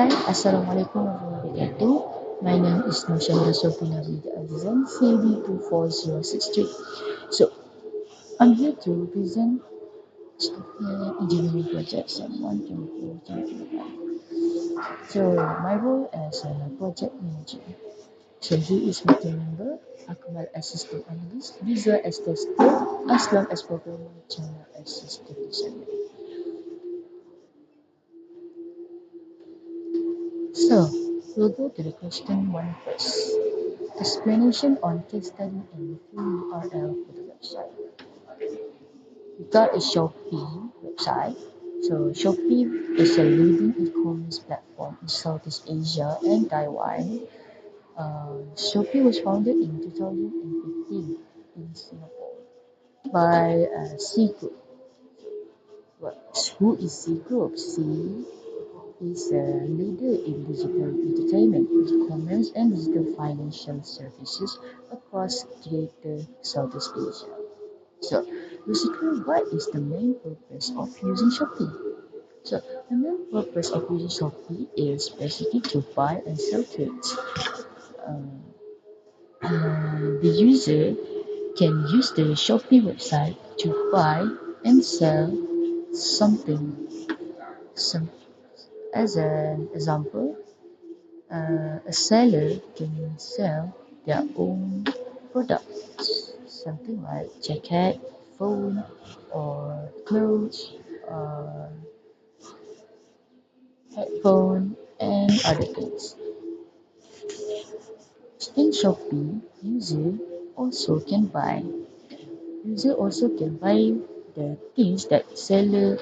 Hi, Assalamualaikum warahmatullahi wabarakatuh. My name is Nushandra Sofina Vida Azizan, CB24063. So, I'm here to present software engineering project SEM 124-2025. So, my role as a project manager. So, he is my team member, Akmal as system analyst, Visa as tester, Aslam as programmer, Chana as system designer. So, we'll go to the question one first. Explanation on case study and full URL for the website. We got a Shopee website. So Shopee is a leading e-commerce platform in Southeast Asia and Taiwan. Shopee was founded in 2015 in Singapore by C Group. Who is C Group? C is a leader in digital entertainment, e-commerce, and digital financial services across Greater Southeast Asia. So, basically, what is the main purpose of using Shopee? So, the main purpose of using Shopee is basically to buy and sell goods. The user can use the Shopee website to buy and sell something. Some, as an example, a seller can sell their own products, something like jacket, phone, or clothes, or headphone, and other things. In Shopee, user also can buy the things that seller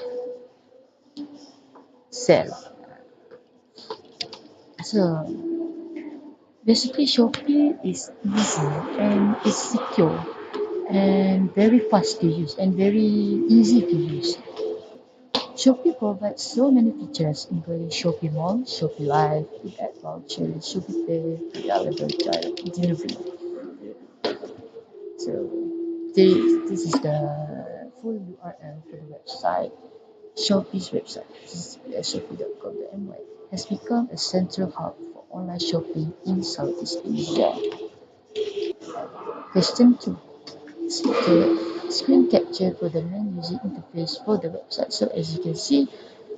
sell. So basically, Shopee is easy and is secure and very fast to use and very easy to use. Shopee provides so many features including Shopee Mall, Shopee Live, in-app vouchers, Shopee Pay, reliable delivery. So this is the full URL for the website. Shopee's website, this is shopee.com.my, has become a central hub for online shopping in Southeast Asia. Question 2. Screen capture for the main user interface for the website. So as you can see,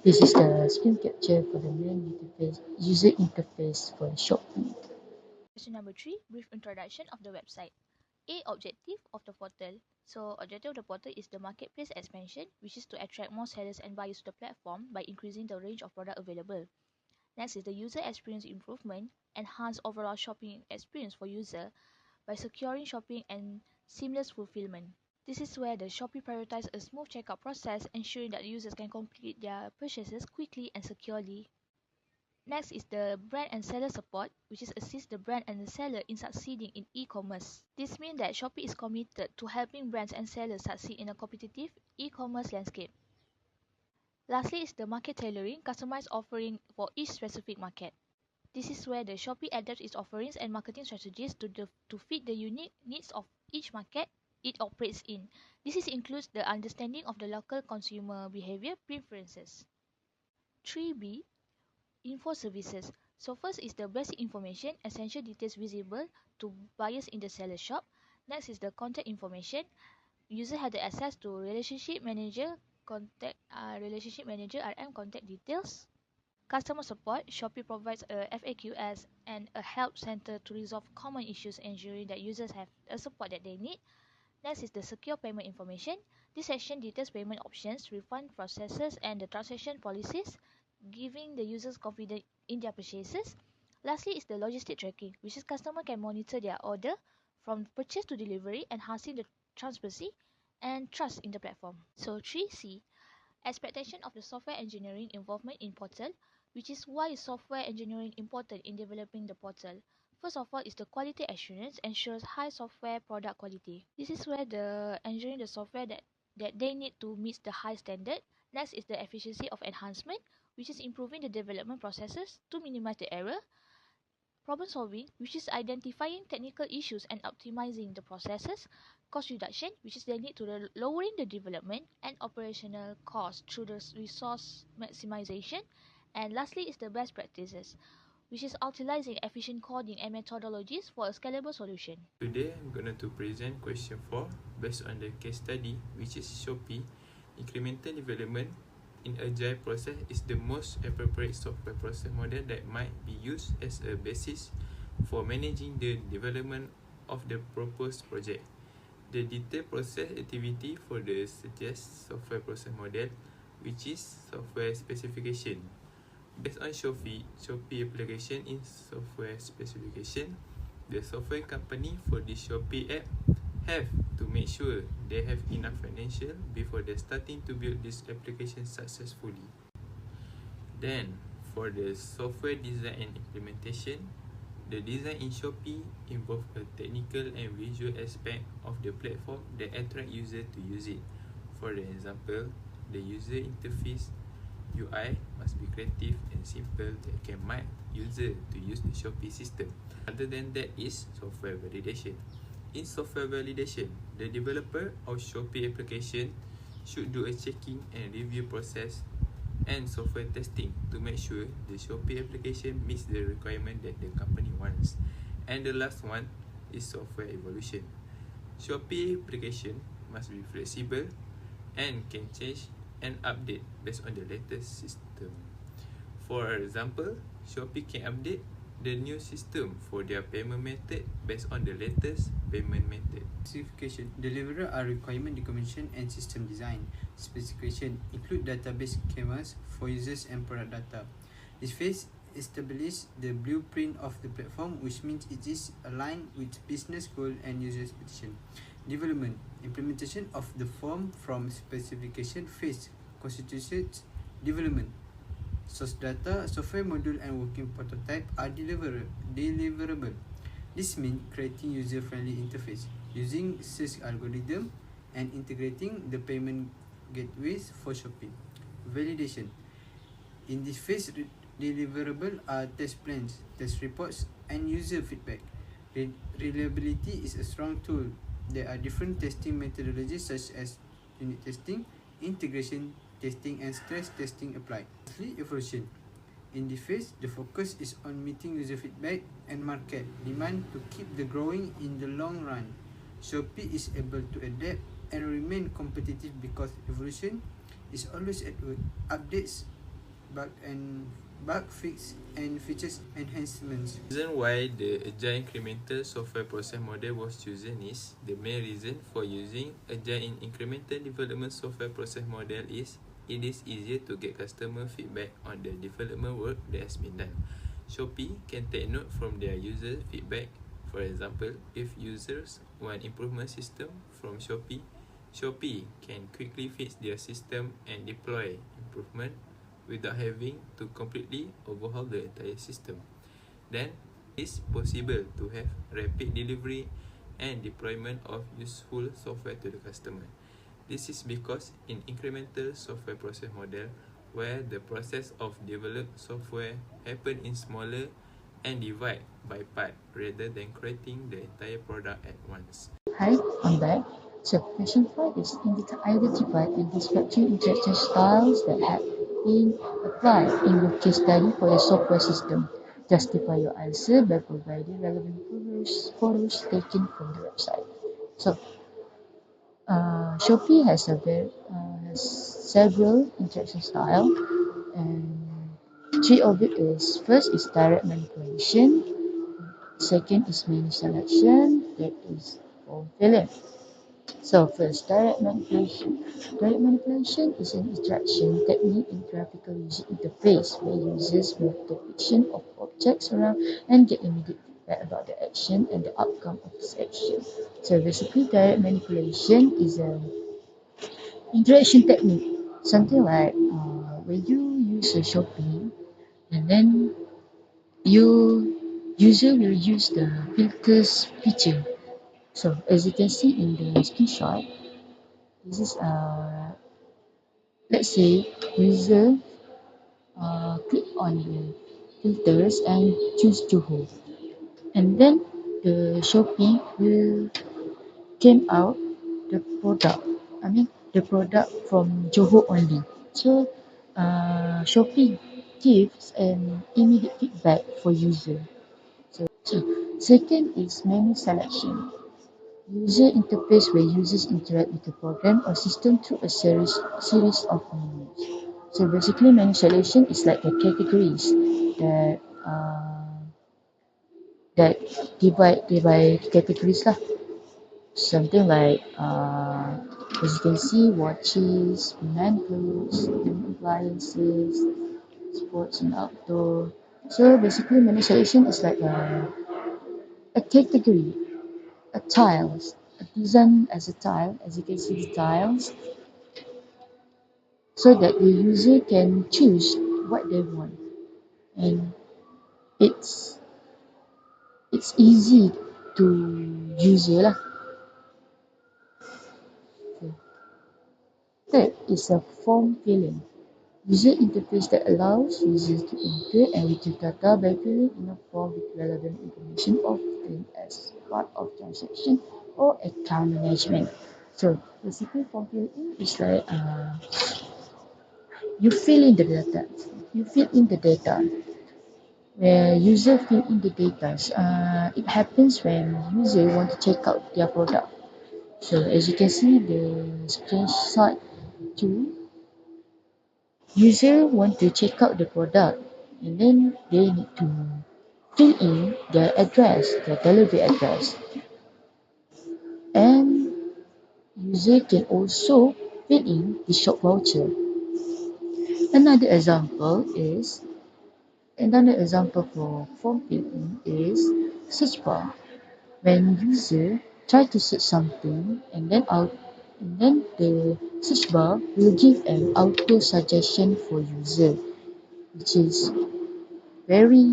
this is the screen capture for the main user interface for Shopee. Question number 3, brief introduction of the website. A. Objective of the portal. So, objective of the portal is the marketplace expansion, which is to attract more sellers and buyers to the platform by increasing the range of product available. Next is the user experience improvement, enhance overall shopping experience for user by securing shopping and seamless fulfillment. This is where the Shopee prioritizes a smooth checkout process, ensuring that users can complete their purchases quickly and securely. Next is the brand and seller support, which is assist the brand and the seller in succeeding in e-commerce. This means that Shopee is committed to helping brands and sellers succeed in a competitive e-commerce landscape. Lastly is the market tailoring, customized offering for each specific market. This is where the Shopee adapts its offerings and marketing strategies to fit the unique needs of each market it operates in. This includes the understanding of the local consumer behavior preferences. 3B, Info services. So first is the basic information, essential details visible to buyers in the seller shop. Next is the contact information. User has the access to relationship manager, RM contact details. Customer support. Shopee provides a FAQs and a help center to resolve common issues, ensuring that users have the support that they need. Next is the secure payment information. This section details payment options, refund processes, and the transaction policies, giving the users confidence in their purchases. Lastly is the logistic tracking, which is customer can monitor their order from purchase to delivery, enhancing the transparency and trust in the platform. So 3C, expectation of the software engineering involvement in portal, which is why is software engineering important in developing the portal. First of all is the quality assurance ensures high software product quality. This is where the engineering the software that they need to meet the high standard. Next is the efficiency of enhancement, which is improving the development processes to minimize the error. Problem solving, which is identifying technical issues and optimizing the processes. Cost reduction, which is the need to lowering the development and operational cost through the resource maximization. And lastly is the best practices, which is utilizing efficient coding and methodologies for a scalable solution. Today I'm going to present question 4 based on the case study, which is Shopee. Incremental development in agile process is the most appropriate software process model that might be used as a basis for managing the development of the proposed project. The detailed process activity for the suggest software process model, which is software specification. Based on Shopee application in software specification, the software company for the Shopee app have to make sure they have enough financial before they starting to build this application successfully. Then, for the software design and implementation, the design in Shopee involves a technical and visual aspect of the platform that attract user to use it. For example, the user interface UI must be creative and simple that can make user to use the Shopee system. Other than that is software validation. In software validation, the developer of Shopee application should do a checking and review process and software testing to make sure the Shopee application meets the requirement that the company wants. And the last one is software evolution. Shopee application must be flexible and can change and update based on the latest system. For example, Shopee can update the new system for their payment method based on the latest payment method. Specification. Deliverer are requirement documentation and system design. Specification include database schemas for users and product data. This phase establishes the blueprint of the platform, which means it is aligned with business goal and user expectation. Development. Implementation of the form from specification phase constitutes development. Source data, software module and working prototype are deliverable. This means creating user-friendly interface, using search algorithm and integrating the payment gateways for Shopee. Validation. In this phase, deliverable are test plans, test reports and user feedback. Reliability is a strong tool. There are different testing methodologies such as unit testing, integration testing and stress testing applied. Lastly, evolution. In this phase, the focus is on meeting user feedback and market demand to keep the growing in the long run. Shopee is able to adapt and remain competitive because evolution is always at work. Updates, bug fix and features enhancements. The reason why the Agile Incremental Software Process Model was chosen is the main reason for using Agile in Incremental Development Software Process Model is it is easier to get customer feedback on the development work that has been done. Shopee can take note from their user feedback. For example, if users want improvement system from Shopee, Shopee can quickly fix their system and deploy improvement without having to completely overhaul the entire system. Then, it's possible to have rapid delivery and deployment of useful software to the customer. This is because in incremental software process model, where the process of developed software happen in smaller and divide by part rather than creating the entire product at once. Hi, I'm back. So, question 5 is identify and describe two interaction styles that have been applied in your case study for your software system. Justify your answer by providing relevant photos taken from the website. So, Shopee has several interaction style, and three of it is first is direct manipulation, second is menu selection, third is form filling. So first, direct manipulation. Direct manipulation is an interaction technique in graphical user interface where users move the depiction of objects around and get immediate feedback about the action and the outcome of this action. So basically, direct manipulation is an interaction technique, something like when you use a Shopee and then user will use the filters feature. So as you can see in the screenshot, this is let's say user click on the filters and choose Johor, and then the Shopee will came out the product. I mean the product from Johor only. So Shopee gives an immediate feedback for user. So second is menu selection. User interface where users interact with the program or system through a series of menus. So basically menu selection is like the categories that that divide by categories lah. Something like as you can see watches, man clothes, home appliances, sports and outdoor. So basically menu selection is like a category, a tiles, a design as a tile, as you can see the tiles, so that the user can choose what they want. And it's it's easy to user lah. Okay. Third is a form filling. User interface that allows users to enter and retrieve data by filling in a form with relevant information often as part of transaction or account management. So basically form filling is like you fill in the data. You fill in the data. Where user fill in the data. It happens when user want to check out their product. So as you can see the screenshot 2, user want to check out the product and then they need to fill in their address, their delivery address. And user can also fill in the shop voucher. Another example is Another example for form filling is search bar. When user try to search something and then the search bar will give an auto suggestion for user, which is very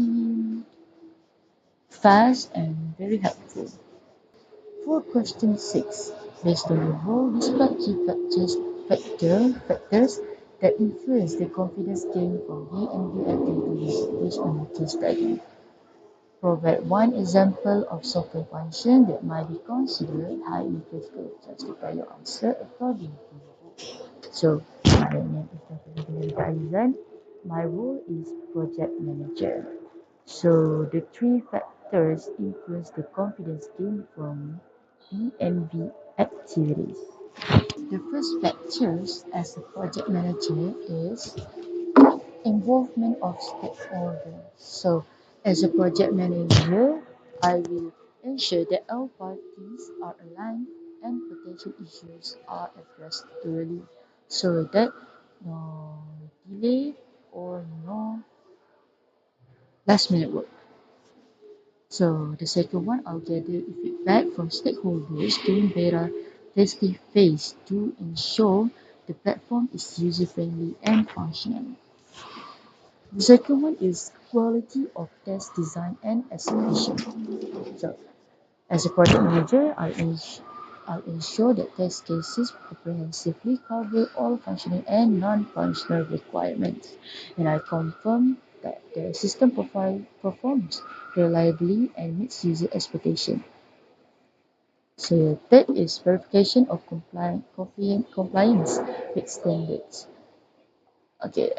fast and very helpful. For question 6, based on the role, describe key factors that influence the confidence gained from D&D activities based on the case study. Provide one example of software function that might be considered highly critical. Justify your answer according to your role. So, my name is Dr. Azizan. My role is project manager. So, the three factors influence the confidence gained from ENV activities. The first factors as a project manager is involvement of stakeholders. So, as a project manager, I will ensure that all parties are aligned and potential issues are addressed thoroughly so that no delay or no last minute work. So, the second one, I'll gather feedback from stakeholders during beta testing phase to ensure the platform is user friendly and functional. The second one is quality of test design and execution. So, as a project manager, I'll ensure that test cases comprehensively cover all functional and non-functional requirements, and I confirm that the system performs reliably and meets user expectation. So, third is verification of compliance with standards. Okay,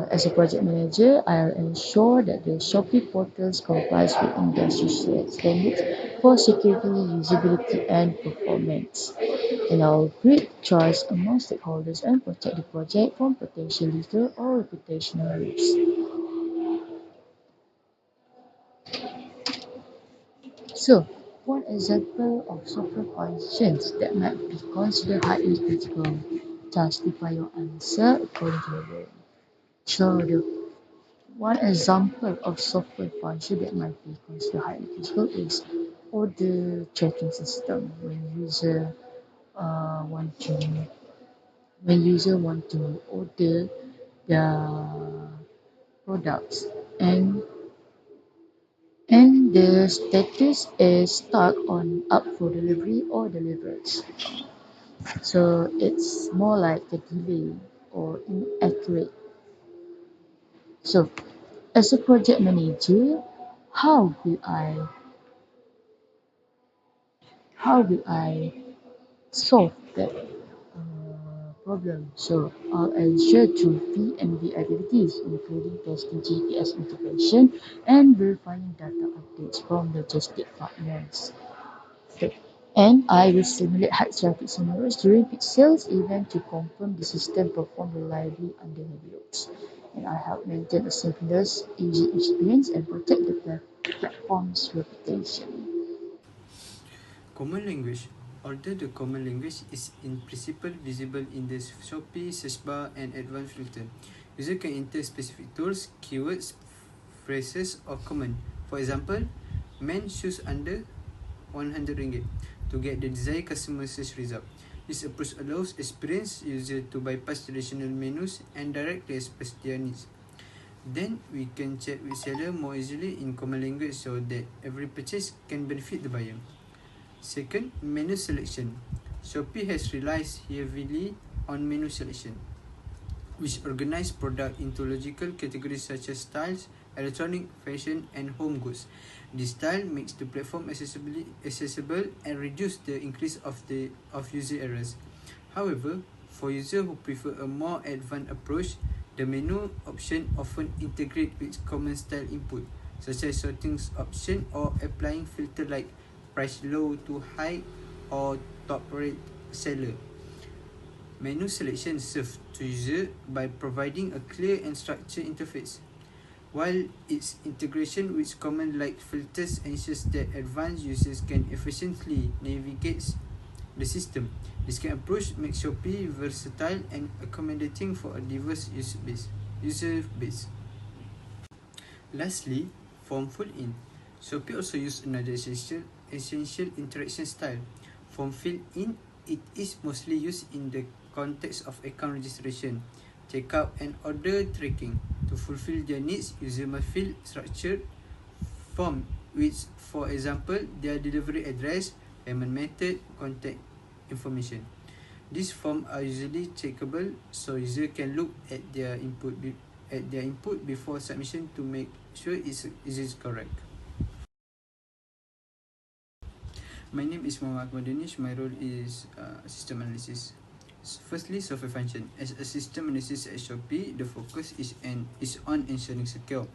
as a project manager, I'll ensure that the Shopee portals complies with industry standards for security, usability, and performance. And I'll create trust among stakeholders and protect the project from potential legal or reputational risks. So, one example of software functions that might be considered highly critical. Justify your answer according to your role. So, the one example of software function that might be considered highly critical is order tracking system uh, want to when user want to order their products and the status is stuck on up for delivery or delivered. So it's more like a delay or inaccurate. So as a project manager, how will I how will I solve that problem. So I'll ensure through V&V activities, including testing GPS integration and verifying data updates from logistic partners. So, and I will simulate high traffic scenarios during peak sales event to confirm the system perform reliably under heavy loads. And I help maintain a seamless user experience and protect the platform's reputation. Common language. Although the common language is in principle visible in the Shopee search bar and advanced filter, user can enter specific tools, keywords, phrases or command. For example, men shoes under 100 ringgit to get the desired customer search result. This approach allows experienced user to bypass traditional menus and directly express their needs. Then we can chat with seller more easily in common language so that every purchase can benefit the buyer. Second, menu selection. Shopee has relied heavily on menu selection, which organize product into logical categories such as styles, electronic, fashion, and home goods. This style makes the platform accessible and reduce the increase of user errors. However, for users who prefer a more advanced approach, the menu option often integrate with common style input, such as sorting option or applying filter like price low to high or top rate seller. Menu selection serves to user by providing a clear and structured interface, while its integration with common like filters ensures that advanced users can efficiently navigate the system. This kind of approach makes Shopee versatile and accommodating for a diverse user base. Lastly, form fill-in. Shopee also use another essential interaction style. Form fill-in, it is mostly used in the context of account registration, checkout and order tracking. To fulfill their needs, user must fill structured form which, for example, their delivery address, payment method, contact information. These forms are usually checkable so user can look at their input before submission to make sure it is correct. My name is Muhammad Danish. My role is system analysis. Firstly, software function. As a system analysis at Shopee, the focus is on ensuring secure,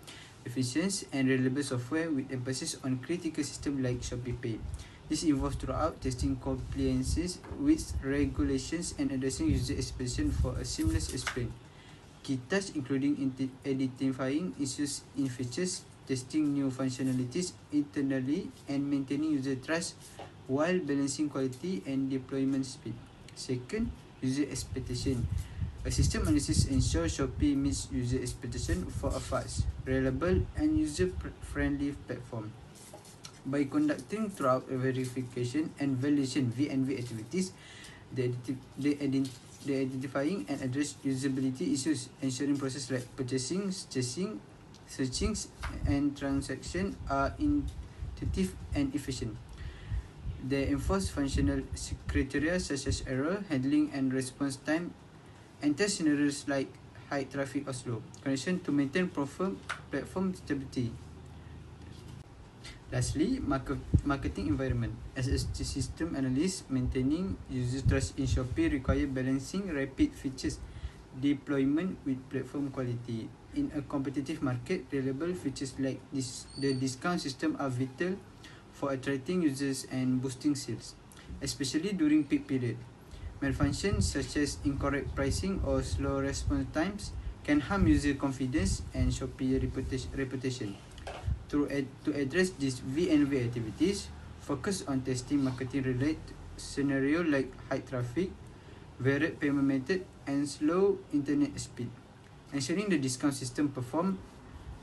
efficient, and reliable software with emphasis on critical systems like Shopee Pay. This involves throughout testing compliances with regulations and addressing user expectations for a seamless experience. Key tasks including identifying issues in features, testing new functionalities internally, and maintaining user trust while balancing quality and deployment speed. Second, user expectation. A system analysis ensures Shopee meets user expectation for a fast, reliable, and user-friendly platform. By conducting throughout verification and validation V&V activities, they identifying and address usability issues, ensuring processes like purchasing, searching, and transaction are intuitive and efficient. They enforce functional criteria such as error handling and response time, and test scenarios like high traffic or slow connection to maintain platform stability. Lastly, marketing environment. As a system analyst, maintaining user trust in Shopee requires balancing rapid features deployment with platform quality. In a competitive market, reliable features like the discount system are vital for attracting users and boosting sales, especially during peak period. Malfunctions such as incorrect pricing or slow response times can harm user confidence and Shopee reputation. To address these V&V activities, focus on testing marketing-related scenarios like high traffic, varied payment method, and slow internet speed, ensuring the discount system perform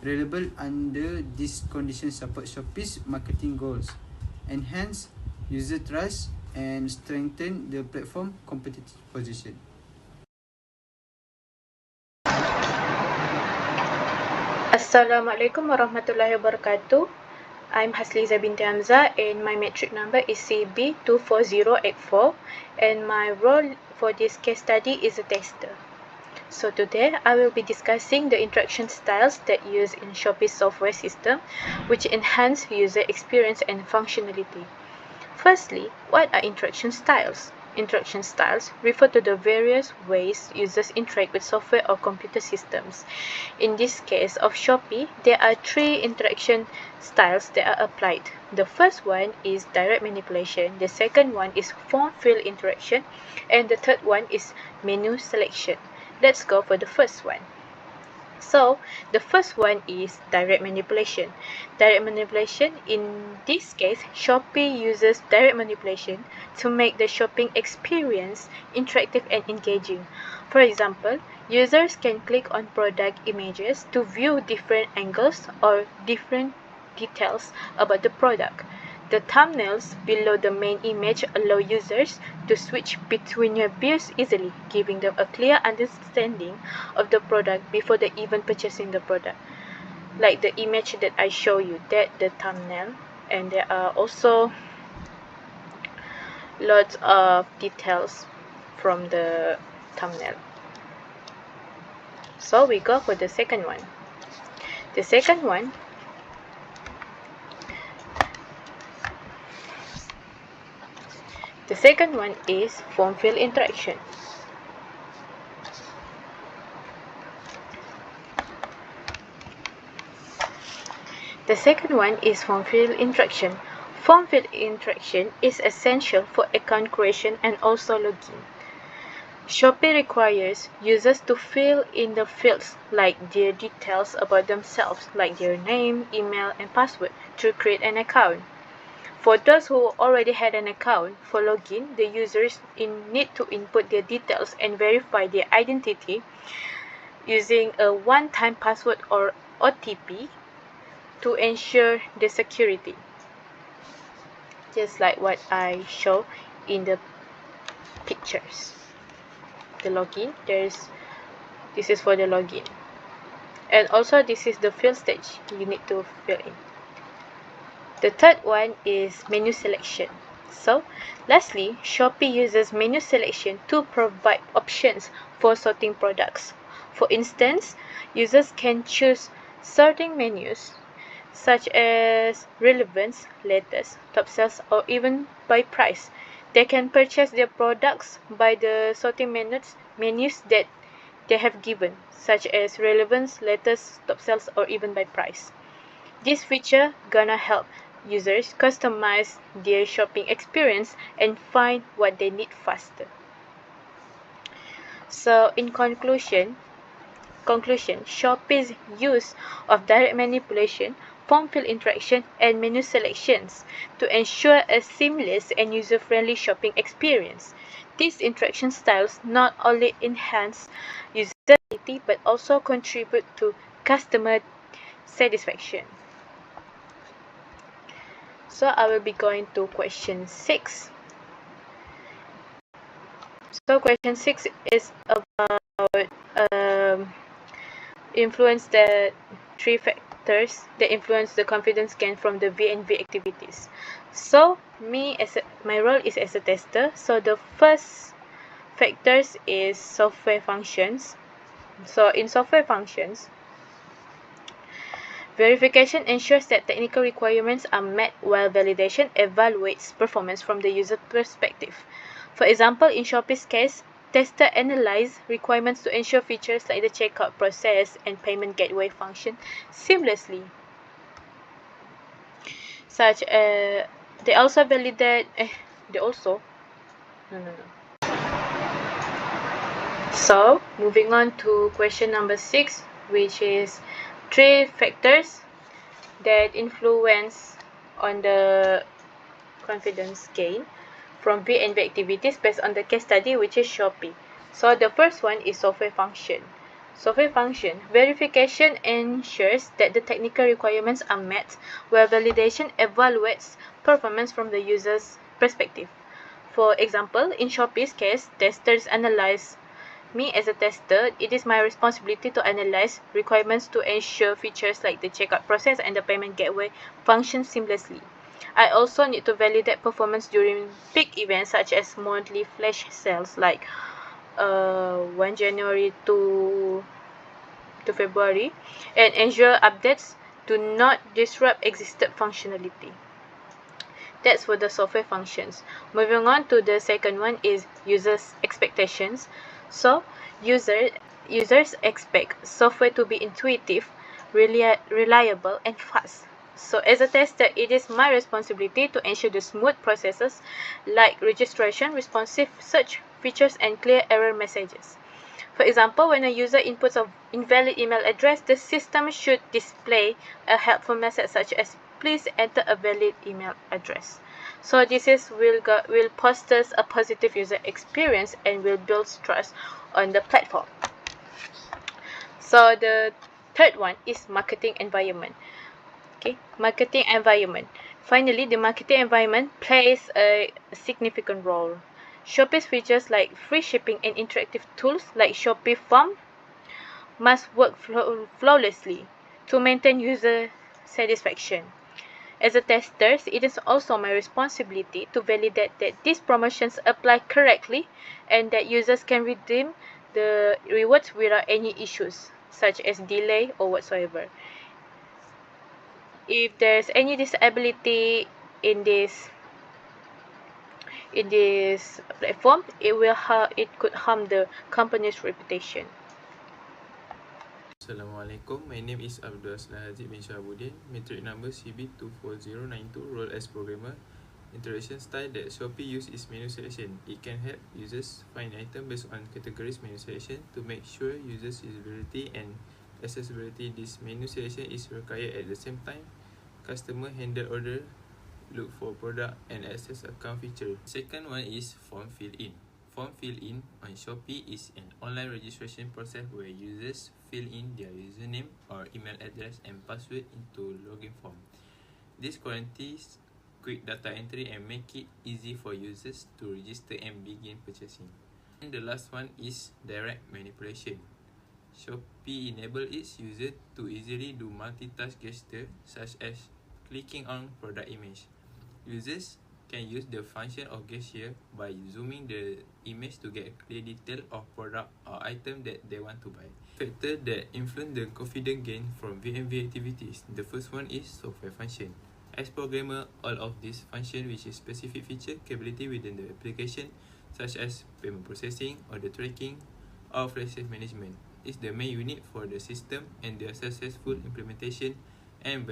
reliable under these conditions support Shopee's marketing goals, enhance user trust, and strengthen the platform competitive position. Assalamualaikum warahmatullahi wabarakatuh. I'm Hasliza binti Hamzah and my metric number is CB24084 and my role for this case study is a tester. So today I will be discussing the interaction styles that used in Shopee's software system which enhance user experience and functionality. Firstly, what are interaction styles? interaction styles refer to the various ways users interact with software or computer systems. In this case of Shopee, there are three interaction styles that are applied. The first one is direct manipulation, the second one is form-field interaction, and the third one is menu selection. Let's go for the first one. So, the first one is direct manipulation. Direct manipulation, in this case, Shopee uses direct manipulation to make the shopping experience interactive and engaging. For example, users can click on product images to view different angles or different details about the product. The thumbnails below the main image allow users to switch between your views easily, giving them a clear understanding of the product before they even purchasing the product. Like the image that I show you, that the thumbnail, and there are also lots of details from the thumbnail. So we go for the second one. The second one is form-field interaction. The second one is form-field interaction. Form-field interaction is essential for account creation and also login. Shopee requires users to fill in the fields like their details about themselves, like their name, email, and password, to create an account. For those who already had an account, for login, the users need to input their details and verify their identity using a one-time password or OTP to ensure the security. Just like what I show in the pictures. The login, this is for the login. And also this is the field stage you need to fill in. The third one is menu selection. So, lastly, Shopee uses menu selection to provide options for sorting products. For instance, users can choose sorting menus such as relevance, latest, top sales, or even by price. They can purchase their products by the sorting menus that they have given, such as relevance, latest, top sales, or even by price. This feature gonna help users customize their shopping experience and find what they need faster. So in conclusion, Shopee's use of direct manipulation, form-field interaction, and menu selections to ensure a seamless and user-friendly shopping experience. These interaction styles not only enhance usability but also contribute to customer satisfaction. So I will be going to question 6. So question 6 is about influence the three factors that influence the confidence gain from the V&V activities. So my role is as a tester. So the first factors is software functions. So in software functions, verification ensures that technical requirements are met, while validation evaluates performance from the user perspective. For example, in Shopee's case, tester analyze requirements to ensure features like the checkout process and payment gateway function seamlessly. They also validate. So moving on to question number 6, which is 3 factors that influence on the confidence gain from V&V activities based on the case study, which is Shopee. So the first one is software function. Software function verification ensures that the technical requirements are met, while validation evaluates performance from the user's perspective. For example, in Shopee's case, testers analyze. Me as a tester, it is my responsibility to analyze requirements to ensure features like the checkout process and the payment gateway function seamlessly. I also need to validate performance during peak events such as monthly flash sales like 1 January to February, and ensure updates do not disrupt existing functionality. That's for the software functions. Moving on to the second one is users' expectations. So users expect software to be intuitive, reliable, and fast. So as a tester, it is my responsibility to ensure the smooth processes like registration, responsive search features, and clear error messages. For example, when a user inputs an invalid email address, the system should display a helpful message such as please enter a valid email address. So this will foster a positive user experience and will build trust on the platform. So the third one is marketing environment. Okay, marketing environment. Finally, the marketing environment plays a significant role. Shopee's features like free shipping and interactive tools like Shopee Farm must work flawlessly to maintain user satisfaction. As a tester, it is also my responsibility to validate that these promotions apply correctly and that users can redeem the rewards without any issues, such as delay or whatsoever. If there's any disability in this platform, it could harm the company's reputation. Assalamualaikum, my name is Abdul Aslan Haziq bin Shahabuddin, metric number CB24092, role as programmer. Interaction style that Shopee use is menu selection. It can help users find items based on categories menu selection to make sure users' usability and accessibility. This menu selection is required at the same time. Customer handle order, look for product and access account feature. Second one is form fill in. Form fill in on Shopee is an online registration process where users fill in their username or email address and password into login form. This guarantees quick data entry and make it easy for users to register and begin purchasing. And the last one is direct manipulation. Shopee enable its user to easily do multitask gesture such as clicking on product image. Users can use the function of gesture by zooming the image to get a clear detail of product or item that they want to buy. Factors that influence the confidence gain from VMV activities. The first one is software function. As programmer, all of these function which is specific feature capability within the application such as payment processing, order tracking, or flash sale management is the main unit for the system, and their successful implementation and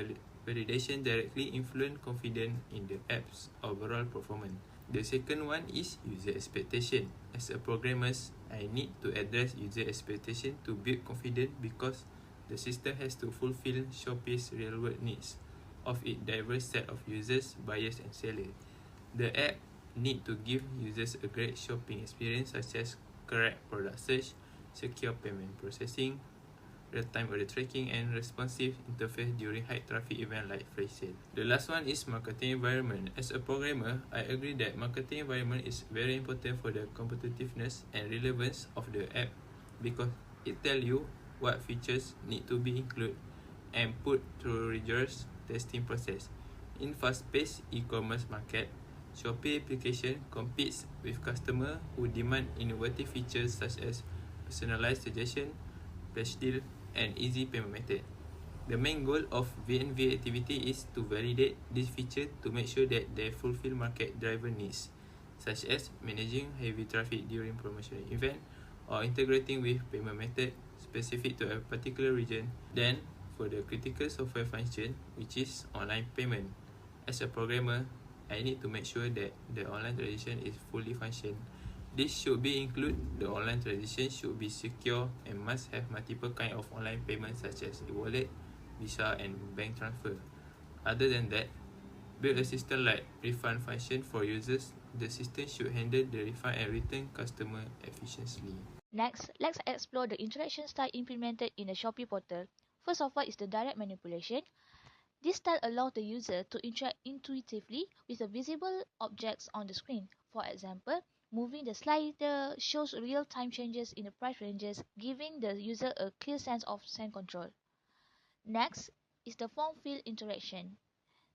validation directly influence confidence in the app's overall performance. The second one is user expectation. As a programmer, I need to address user expectation to build confidence because the system has to fulfill Shopee's real-world needs of its diverse set of users, buyers, and sellers. The app need to give users a great shopping experience such as correct product search, secure payment processing, real-time order tracking, and responsive interface during high traffic event like flash sale. The last one is marketing environment. As a programmer, I agree that marketing environment is very important for the competitiveness and relevance of the app because it tells you what features need to be included and put through rigorous testing process. In fast-paced e-commerce market, Shopee application competes with customers who demand innovative features such as personalized suggestion, flash deal, and easy payment method. The main goal of VNV activity is to validate this feature to make sure that they fulfill market driver needs, such as managing heavy traffic during promotional event or integrating with payment method specific to a particular region. Then, for the critical software function, which is online payment, as a programmer, I need to make sure that the online transaction is fully functional. This should be include the online transaction should be secure and must have multiple kind of online payments such as e-wallet, Visa, and bank transfer. Other than that, build a system like refund function for users. The system should handle the refund and return customer efficiently. Next, let's explore the interaction style implemented in the Shopee portal. First of all is the direct manipulation. This style allows the user to interact intuitively with the visible objects on the screen. For example, moving the slider shows real-time changes in the price ranges, giving the user a clear sense of scene control. Next is the form fill interaction.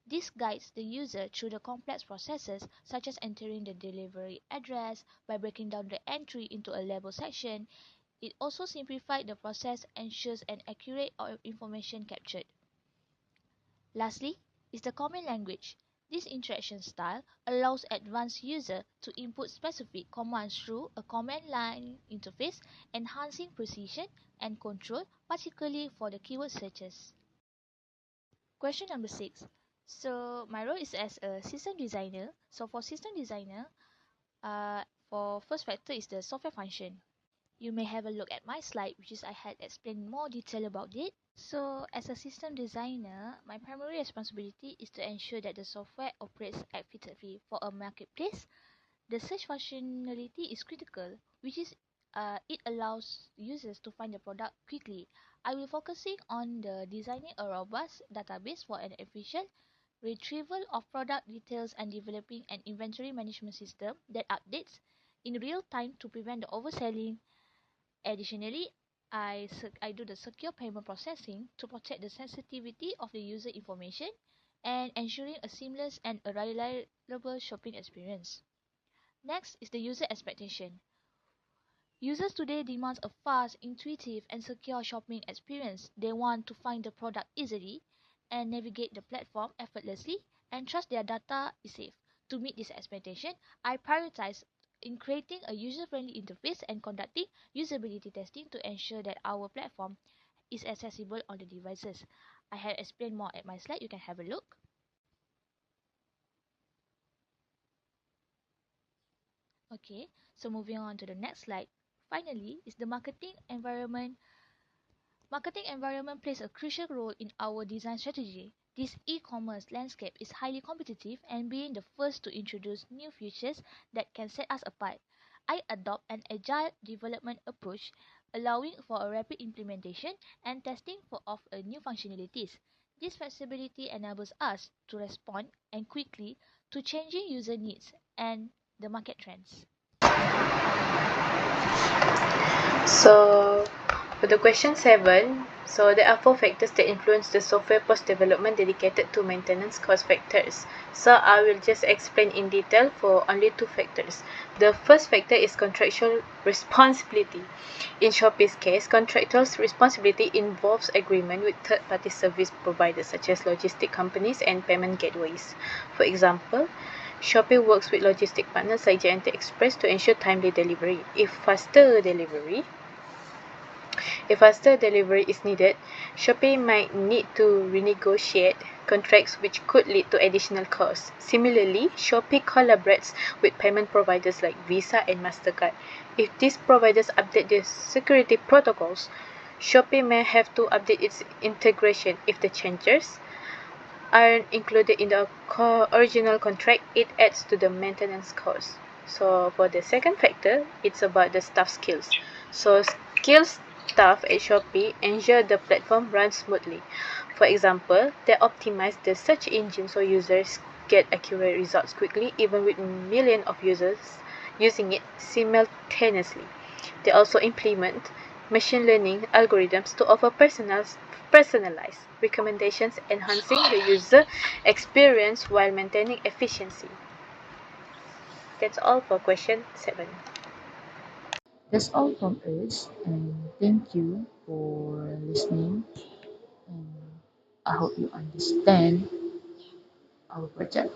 This guides the user through the complex processes such as entering the delivery address by breaking down the entry into a label section. It also simplifies the process and ensures an accurate information captured. Lastly is the common language. This interaction style allows advanced users to input specific commands through a command line interface, enhancing precision and control, particularly for the keyword searches. Question number 6. So my role is as a system designer. So for system designer, for first factor is the software function. You may have a look at my slide, which is I had explained more detail about it. So as a system designer, my primary responsibility is to ensure that the software operates effectively for a marketplace. The search functionality is critical, which is it allows users to find the product quickly. I will focusing on the designing a robust database for an efficient retrieval of product details and developing an inventory management system that updates in real time to prevent the overselling. Additionally, I do the secure payment processing to protect the sensitivity of the user information and ensuring a seamless and a reliable shopping experience. Next is the user expectation. Users today demand a fast, intuitive, and secure shopping experience. They want to find the product easily and navigate the platform effortlessly and trust their data is safe. To meet this expectation, I prioritize in creating a user-friendly interface and conducting usability testing to ensure that our platform is accessible on the devices. I have explained more at my slide. You can have a look. Okay, so moving on to the next slide. Finally, is the marketing environment. Marketing environment plays a crucial role in our design strategy. This e-commerce landscape is highly competitive and being the first to introduce new features that can set us apart. I adopt an agile development approach, allowing for a rapid implementation and testing of new functionalities. This flexibility enables us to respond and quickly to changing user needs and the market trends. So for the question 7, so there are 4 factors that influence the software post-development dedicated to maintenance cost factors. So I will just explain in detail for only 2 factors. The first factor is contractual responsibility. In Shopee's case, contractual responsibility involves agreement with third-party service providers such as logistic companies and payment gateways. For example, Shopee works with logistic partners like J&T Express to ensure timely delivery. If faster delivery is needed, Shopee might need to renegotiate contracts which could lead to additional costs. Similarly, Shopee collaborates with payment providers like Visa and MasterCard. If these providers update their security protocols, Shopee may have to update its integration. If the changes aren't included in the original contract, it adds to the maintenance cost. So for the second factor, it's about the staff skills. So skills staff at Shopee ensure the platform runs smoothly. For example, they optimize the search engine so users get accurate results quickly, even with millions of users using it simultaneously. They also implement machine learning algorithms to offer personalized recommendations, enhancing the user experience while maintaining efficiency. That's all for question 7. That's all from us, and thank you for listening. And I hope you understand our project.